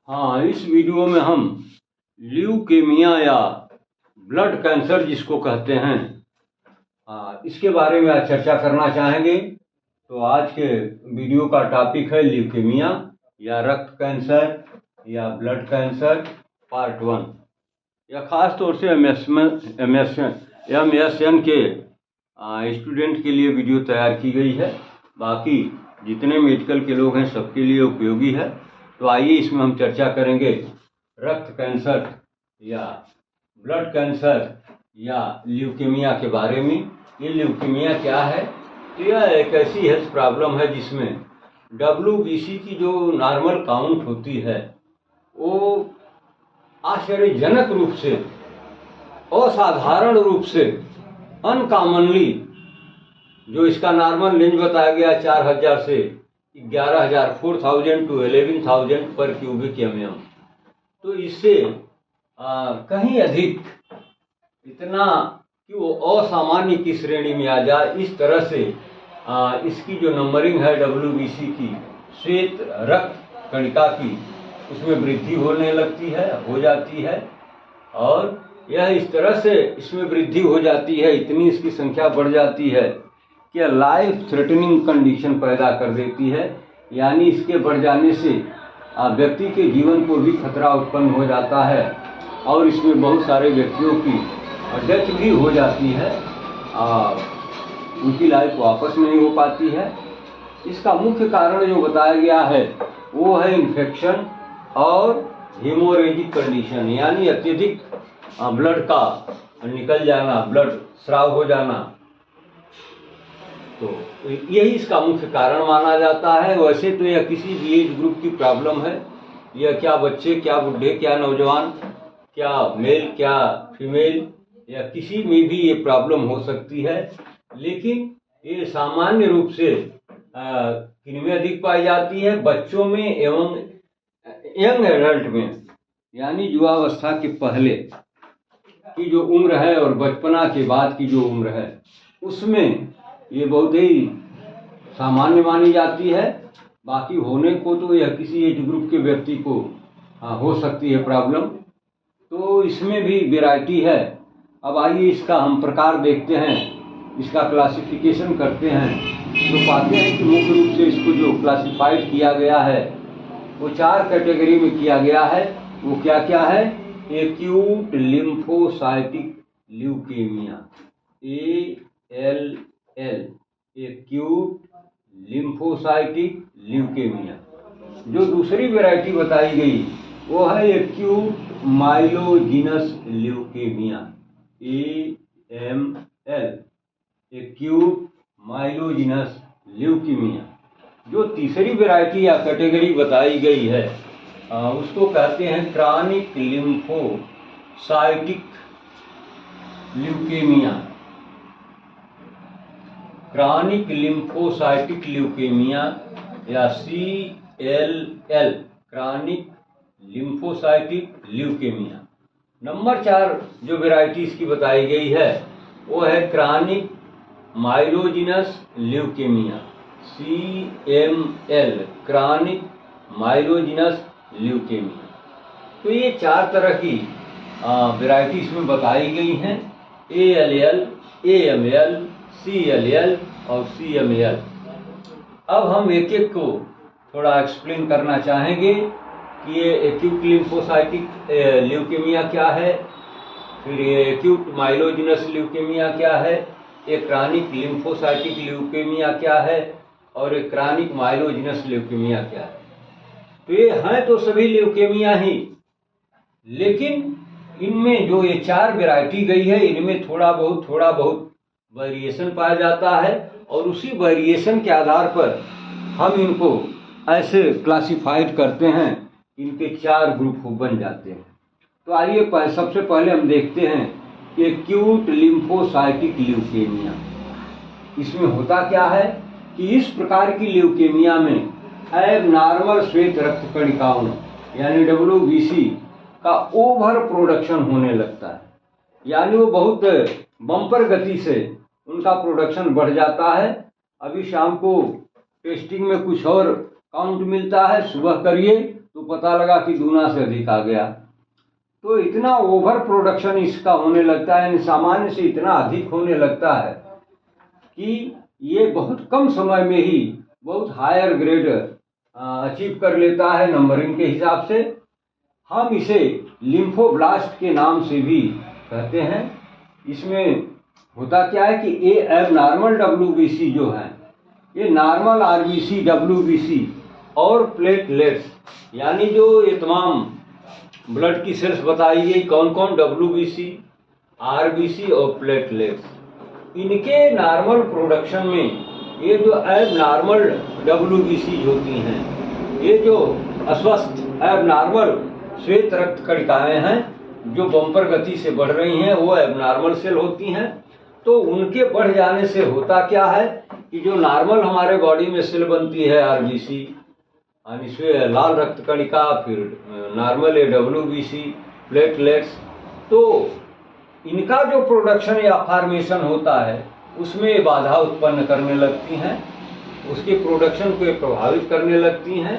हाँ, इस वीडियो में हम ल्यूकेमिया या ब्लड कैंसर जिसको कहते हैं, इसके बारे में आज चर्चा करना चाहेंगे। तो आज के वीडियो का टॉपिक है ल्यूकेमिया या रक्त कैंसर या ब्लड कैंसर पार्ट 1। यह खास तौर से MSN के स्टूडेंट के लिए वीडियो तैयार की गई है। बाकी जितने मेडिकल के लोग हैं सबके लिए उपयोगी है। तो आइए इसमें हम चर्चा करेंगे रक्त कैंसर या ब्लड कैंसर या ल्यूकेमिया के बारे में। ये ल्यूकेमिया क्या है? तो यह एक ऐसी हेल्थ प्रॉब्लम है जिसमें WBC की जो नॉर्मल काउंट होती है वो आश्चर्यजनक रूप से, असाधारण रूप से, अनकॉमनली, जो इसका नॉर्मल रेंज बताया गया 4000 से 11,000 4,000 to 11,000 पर क्यूबिक mm, तो इससे कहीं अधिक, इतना कि वो असामान्य की श्रेणी में आ जाए, इस तरह से इसकी जो नंबरिंग है WBC की, श्वेत रक्त कणिका की, उसमें वृद्धि होने लगती है, हो जाती है। और यह इस तरह से इसमें वृद्धि हो जाती है, इतनी इसकी संख्या बढ़ जाती है कि लाइफ थ्रेटनिंग कंडीशन पैदा कर देती है। यानी इसके बढ़ जाने से व्यक्ति के जीवन को भी खतरा उत्पन्न हो जाता है और इसमें बहुत सारे व्यक्तियों की डेथ भी हो जाती है, उनकी लाइफ वापस नहीं हो पाती है। इसका मुख्य कारण जो बताया गया है वो है इन्फेक्शन और हेमोरेजिक कंडीशन, यानी अत्यधिक ब्लड का निकल जाना, ब्लड स्राव हो जाना। तो यही इसका मुख्य कारण माना जाता है। वैसे तो यह किसी भी एज ग्रुप की प्रॉब्लम है, यह क्या बच्चे, क्या बूढ़े, क्या नौजवान, क्या मेल, क्या फीमेल, या किसी में भी ये प्रॉब्लम हो सकती है। लेकिन ये सामान्य रूप से किनमें अधिक पाई जाती है? बच्चों में एवं यंग एडल्ट में, यानी युवावस्था के पहले की जो उम्र है और बचपना के बाद की जो उम्र है, उसमें ये बहुत ही सामान्य मानी जाती है। बाकी होने को तो यह किसी एज ग्रुप के व्यक्ति को हो सकती है प्रॉब्लम। तो इसमें भी वैरायटी है। अब आइए इसका हम प्रकार देखते हैं, इसका क्लासिफिकेशन करते हैं, तो पाते हैं कि मुख्य रूप से इसको जो क्लासिफाइड किया गया है वो 4 कैटेगरी में किया गया है। वो क्या क्या है? Acute lymphocytic leukaemia, ALL, acute lymphocytic leukaemia. जो दूसरी वैरायटी बताई गई वो है acute myelogenous leukaemia, AML, acute myelogenous leukaemia. जो तीसरी वैरायटी या कैटेगरी बताई गई है उसको कहते हैं chronic lymphocytic leukaemia, chronic lymphocytic leukaemia या CLL, chronic lymphocytic leukaemia. Number 4 जो वैरायटी इसकी बताई गई है वो है chronic myelogenous leukaemia, CML, chronic myelogenous leukaemia. तो ये 4 तरह की वैरायटी इसमें बताई गई हैं, ALL, AML, CLL और CML। अब हम एक एक को थोड़ा एक्सप्लेन करना चाहेंगे कि ये एक्यूट लिम्फोसाइटिक ल्यूकेमिया क्या है, फिर ये एक्यूट माइलोजिनस ल्यूकेमिया क्या है, एक क्रॉनिक लिम्फोसाइटिक ल्यूकेमिया क्या है और एक क्रॉनिक माइलोजिनस ल्यूकेमिया क्या है। तो ये हैं तो सभी ल्यूकेमिया ही, लेकिन इनमें जो ये 4 वैरायटी गई है इनमें थोड़ा बहुत वेरिएशन पाया जाता है और उसी वेरिएशन के आधार पर हम इनको ऐसे क्लासिफाइड करते हैं, इनके 4 ग्रुप बन जाते हैं। तो आइए सबसे पहले हम देखते हैं कि एक्यूट लिम्फोसाइटिक ल्यूकेमिया, इसमें होता क्या है कि इस प्रकार की ल्यूकेमिया में एबनॉर्मल श्वेत रक्त कणिकाओं यानी WBC का ओवर प्रोडक्शन होने लगता है। यानी वो बहुत बम्पर गति से उनका प्रोडक्शन बढ़ जाता है। अभी शाम को टेस्टिंग में कुछ और काउंट मिलता है, सुबह करिए तो पता लगा कि दूना से अधिक आ गया। तो इतना ओवर प्रोडक्शन इसका होने लगता है, यानी सामान्य से इतना अधिक होने लगता है कि ये बहुत कम समय में ही बहुत हायर ग्रेड अचीव कर लेता है नंबरिंग के हिसाब से। हम इसे लिम्फोब्लास्ट के नाम से भी कहते हैं। इसमें होता क्या है कि ये एबनॉर्मल WBC जो है, ये नॉर्मल RBC, WBC और प्लेटलेट्स, यानी जो ये तमाम ब्लड की सेल्स बताई गई कौन कौन, WBC, RBC और प्लेटलेट्स, इनके नॉर्मल प्रोडक्शन में ये जो एबनॉर्मल WBC होती हैं, ये जो अस्वस्थ एबनॉर्मल श्वेत रक्त कणिकाएं हैं जो बम्पर गति से बढ़ रही हैं, वो एबनॉर्मल सेल होती हैं। तो उनके बढ़ जाने से होता क्या है कि जो नॉर्मल हमारे बॉडी में सेल बनती है RBC, यानी लाल रक्त कणिका, फिर नॉर्मल WBC, प्लेटलेट्स, तो इनका जो प्रोडक्शन या फॉर्मेशन होता है उसमें बाधा उत्पन्न करने लगती हैं, उसके प्रोडक्शन को प्रभावित करने लगती हैं।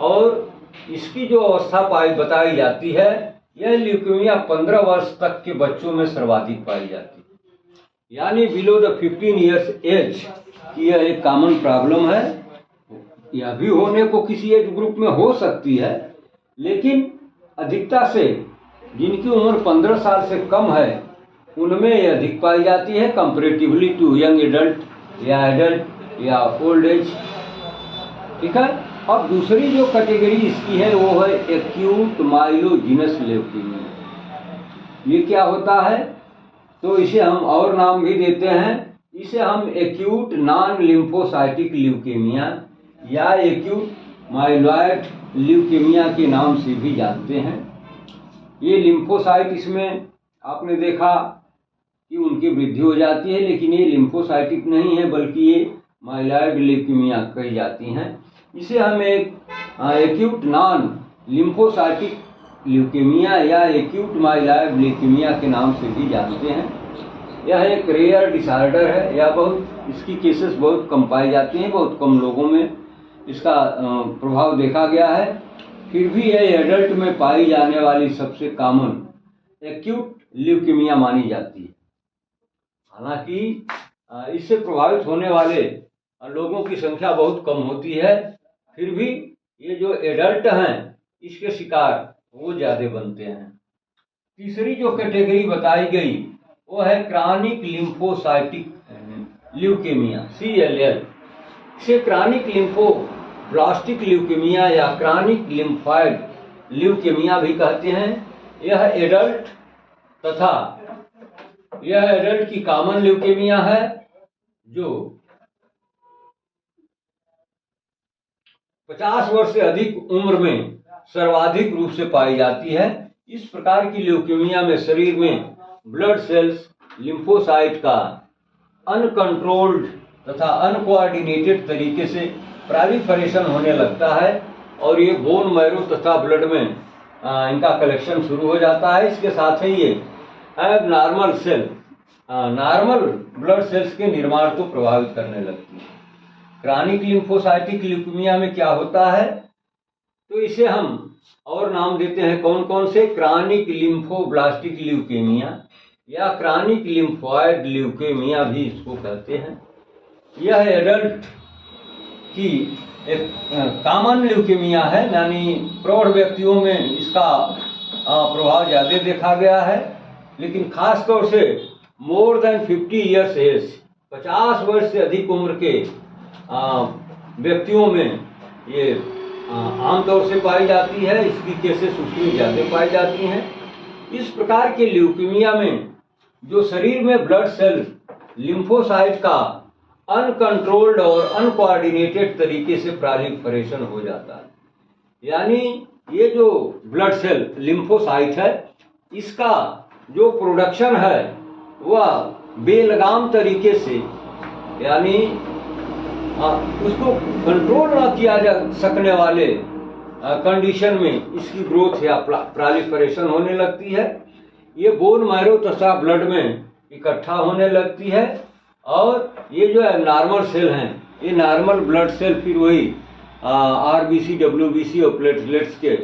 और इसकी जो अवस्था बताई जाती है, यह ल्यूकेमिया 15 वर्ष तक के बच्चों में सर्वाधिक पाई जाती है, यानी बिलो द 15 ईयर्स एज की यह एक कॉमन प्रॉब्लम है। यह भी होने को किसी एज ग्रुप में हो सकती है, लेकिन अधिकता से जिनकी उम्र 15 साल से कम है उनमें यह अधिक पाई जाती है कंपैरेटिवली टू यंग एडल्ट या ओल्ड एज। ठीक है। अब दूसरी जो कैटेगरी इसकी है वो है एक्यूट माइलोजिनस ल्यूकेमिया। ये क्या होता है? तो इसे हम और नाम भी देते हैं, इसे हम एक्यूट नॉन लिम्फोसाइटिक ल्यूकेमिया या एक्यूट माइलॉइड ल्यूकेमिया के नाम से भी जानते हैं। ये लिम्फोसाइट, इसमें आपने देखा कि उनकी वृद्धि हो जाती है, लेकिन ये लिम्फोसाइटिक नहीं है बल्कि ये माइलॉइड ल्यूकेमिया कही जाती हैं। इसे हम एक एक्यूट नॉन लिम्फोसाइटिक ल्यूकेमिया या एक्यूट माइलॉइड ल्यूकेमिया के नाम से भी जानते हैं। यह एक रेयर डिसऑर्डर है, या इसकी केसेस बहुत कम पाई जाती हैं, बहुत कम लोगों में इसका प्रभाव देखा गया है। फिर भी यह एडल्ट में पाई जाने वाली सबसे कॉमन एक्यूट ल्यूकेमिया मानी जाती है। हालांकि इससे प्रभावित होने वाले लोगों की संख्या बहुत कम होती है, फिर भी ये जो एडल्ट हैं इसके शिकार वो ज़्यादा बनते हैं। तीसरी जो कैटेगरी बताई गई वो है क्रॉनिक लिम्फोसाइटिक ल्यूकेमिया, CLL। इसे क्रॉनिक लिम्फोब्लास्टिक ल्यूकेमिया या क्रॉनिक लिम्फॉइड ल्यूकेमिया भी कहते हैं। यह एडल्ट की कॉमन ल्यूकेमिया है जो 50 वर्ष से अधिक उम्र में सर्वाधिक रूप से पाई जाती है। इस प्रकार की ल्यूकेमिया में शरीर में ब्लड सेल्स लिम्फोसाइट का अनकंट्रोल्ड तथा अनकोऑर्डिनेटेड तरीके से प्रोलिफरेशन होने लगता है और ये बोन मैरो तथा ब्लड में इनका कलेक्शन शुरू हो जाता है। इसके साथ ही ये abnormal cell normal blood cells के निर्माण को प्रभावित करने लगती है। क्रॉनिक लिम्फोसाइटिक ल्यूकेमिया में क्या होता है? तो इसे हम और नाम देते हैं कौन कौन से? क्रॉनिक लिम्फोब्लास्टिक ल्यूकेमिया या क्रॉनिक लिम्फॉइड ल्यूकेमिया भी इसको कहते हैं। यह एडल्ट की एक कॉमन ल्यूकेमिया है, यानी प्रौढ़ व्यक्तियों में इसका प्रभाव ज़्यादा देखा गया है, लेकिन खास तौर से मोर देन 50 ईयर्स एज, 50 वर्ष से अधिक उम्र के व्यक्तियों में ये आमतौर से पाई जाती है। इसकी केसेस उसमें ज़्यादा पाई जाती हैं। इस प्रकार के ल्यूकेमिया में जो शरीर में ब्लड सेल लिम्फोसाइट का अनकंट्रोल्ड और अनकोऑर्डिनेटेड तरीके से प्रोलिफरेशन हो जाता है, यानी ये जो ब्लड सेल लिम्फोसाइट है इसका जो प्रोडक्शन है वह बेलगाम तरीके से, यानी उसको कंट्रोल ना किया जा सकने वाले कंडीशन में इसकी ग्रोथ या प्रोलिफरेशन होने लगती है। ये बोन मैरो तथा ब्लड में इकट्ठा होने लगती है और ये जो नॉर्मल सेल हैं, ये नॉर्मल ब्लड सेल फिर वही आरबीसी, डब्ल्यूबीसी और प्लेटलेट्स के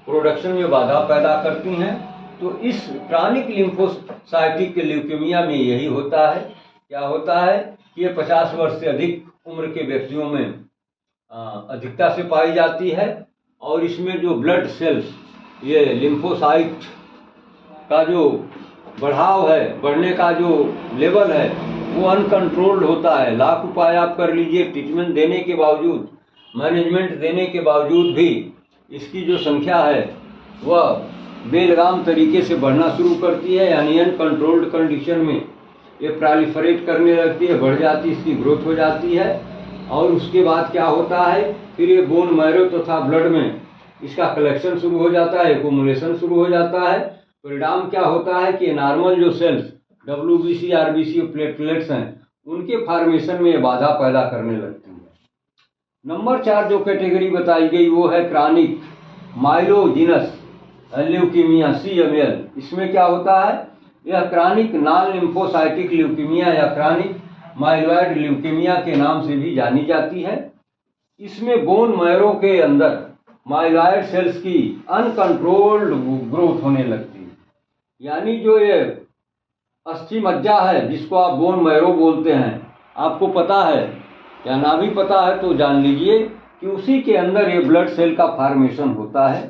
प्रोडक्शन में बाधा पैदा करती हैं। तो इस क्रॉनिक लिम्फोसाइटिक ल्यूकेमिया में यही होता है। क्या होता है कि ये 50 वर्ष से अधिक उम्र के व्यक्तियों में अधिकता से पाई जाती है और इसमें जो ब्लड सेल्स, ये लिम्फोसाइट का जो बढ़ाव है, बढ़ने का जो लेवल है, वो अनकंट्रोल्ड होता है। लाख उपाय आप कर लीजिए, ट्रीटमेंट देने के बावजूद, मैनेजमेंट देने के बावजूद भी इसकी जो संख्या है वह बेलगाम तरीके से बढ़ना शुरू करती है, यानी अनकंट्रोल्ड कंडीशन में ये प्रोलिफरेट करने लगती है, बढ़ जाती है, इसकी ग्रोथ हो जाती है। और उसके बाद क्या होता है, फिर ये बोन मैरो तथा ब्लड में इसका कलेक्शन शुरू हो जाता है, एक्युमुलेशन शुरू हो जाता है। परिणाम क्या होता है कि नॉर्मल जो सेल्स डब्ल्यूबीसी, आरबीसी और प्लेटलेट्स हैं, उनके फॉर्मेशन में ये बाधा पैदा करने लगती है। नंबर 4 जो कैटेगरी बताई गई वो है क्रॉनिक माइलोजिनस ल्यूकीमिया, CML। इसमें क्या होता है, यह क्रॉनिक नॉन लिम्फोसाइटिक ल्यूकीमिया या क्रॉनिक माइलॉइड ल्यूकीमिया के नाम से भी जानी जाती है। इसमें बोन मैरो के अंदर माइलॉइड सेल्स की अनकंट्रोल्ड ग्रोथ होने लगती है, यानी जो ये अस्थि मज्जा है जिसको आप बोन मैरो बोलते हैं, आपको पता है या ना भी पता है तो जान लीजिए कि उसी के अंदर ये ब्लड सेल का फॉर्मेशन होता है।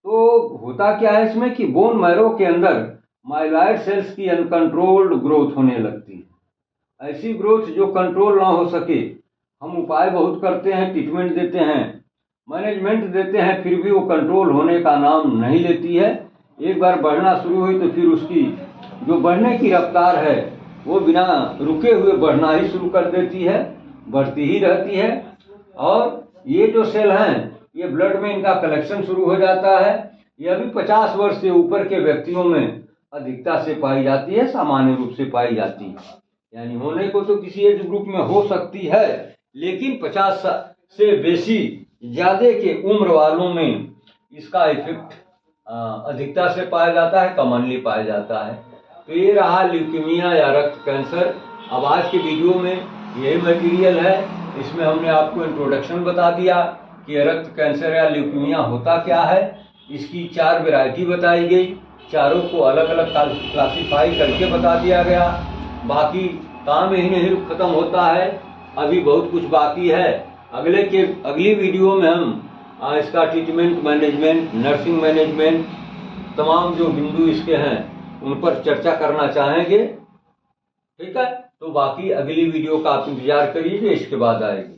तो होता क्या है इसमें कि बोन मैरो के अंदर माइलॉइड सेल्स की अनकंट्रोल्ड ग्रोथ होने लगती है। ऐसी ग्रोथ जो कंट्रोल ना हो सके, हम उपाय बहुत करते हैं, ट्रीटमेंट देते हैं, मैनेजमेंट देते हैं, फिर भी वो कंट्रोल होने का नाम नहीं लेती है। एक बार बढ़ना शुरू हुई तो फिर उसकी जो बढ़ने की रफ्तार है वो बिना रुके हुए बढ़ना ही शुरू कर देती है, बढ़ती ही रहती है। और ये जो सेल हैं, ये ब्लड में इनका कलेक्शन शुरू हो जाता है। ये अभी 50 वर्ष से ऊपर के व्यक्तियों में अधिकता से पाई जाती है, सामान्य रूप से पाई जाती है। यानी होने को तो किसी एज ग्रुप में हो सकती है, लेकिन 50 से बेसी ज्यादा के उम्र वालों में इसका इफेक्ट अधिकता से पाया जाता है, कॉमनली पाया जाता है। तो ये रहा ल्यूकीमिया या रक्त कैंसर। अब आज के वीडियो में यही मटेरियल है, इसमें हमने आपको इंट्रोडक्शन बता दिया कि रक्त कैंसर या ल्यूकीमिया होता क्या है। इसकी 4 वैरायटी बताई गई, चारों को अलग अलग क्लासिफाई करके बता दिया गया। बाकी काम यही नहीं खत्म होता है, अभी बहुत कुछ बाकी है। अगली वीडियो में हम इसका ट्रीटमेंट, मैनेजमेंट, नर्सिंग मैनेजमेंट, तमाम जो बिंदु इसके हैं उन पर चर्चा करना चाहेंगे। ठीक है, तो बाकी अगली वीडियो का आप इंतजार करिए, इसके बाद आएगी।